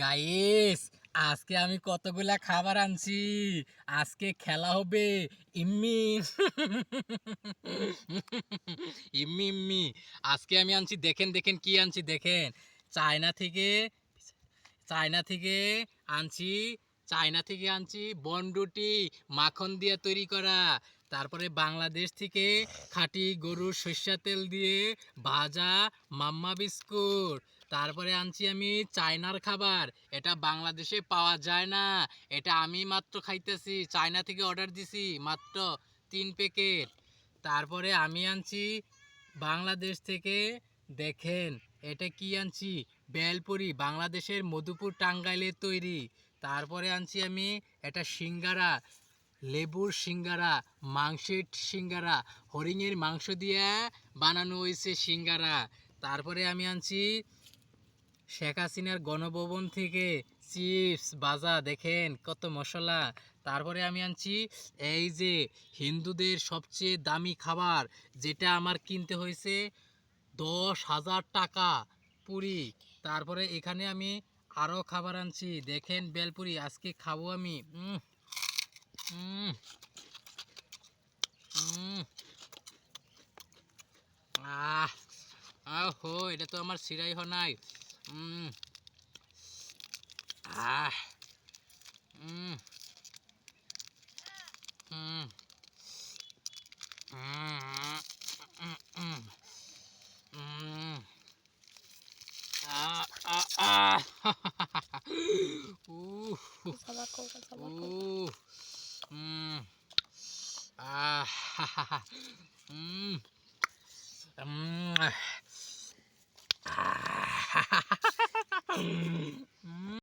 Guys, আজকে আমি কতগুলা খাবার আনছি। আজকে খেলা হবে ইম্মি ইম্মি ইম্মি। আজকে আমি আনছি, দেখেন দেখেন কি আনছি দেখেন। চায়না থেকে চায়না থেকে আনছি চায়না থেকে আনছি বনরুটি, মাখন দিয়ে তৈরি করা। তারপরে বাংলাদেশ থেকে খাঁটি গরুর সরিষার তেল দিয়ে ভাজা মাম্মা বিস্কুট। তারপরে আনছি আমি চায়নার খাবার, এটা বাংলাদেশে পাওয়া যায় না। এটা আমি মাত্র খাইতেছি, চায়না থেকে অর্ডার দিছি মাত্র 3 প্যাকেট। তারপরে আমি আনছি বাংলাদেশ থেকে, দেখেন এটা কি আনছি, বেলপুরি, বাংলাদেশের মধুপুর টাঙ্গাইলের তৈরি। তারপরে আনছি আমি এটা সিঙ্গারা, লেবুর সিঙ্গারা, মাংসের সিঙ্গারা, হরিণের মাংস দিয়ে বানানো হয়েছে সিঙ্গারা। তারপরে আমি আনছি শেখ হাসিনার গণভবন থেকে চিপস ভাজা, দেখেন কত মশলা। তারপরে আমি আনছি এই যে হিন্দুদের সবচেয়ে দামি খাবার, যেটা আমার কিনতে হয়েছে 10,000 টাকা, পুরি। তারপরে এখানে আমি আরও খাবার আনছি, দেখেন বেলপুরি, আজকে খাবো আমি। উম, উম, আহ আহো, এটা তো আমার সিরাই নাই। উম, আহ উম, উম, উম, উম, উম, উম, আহ, আহ, আহ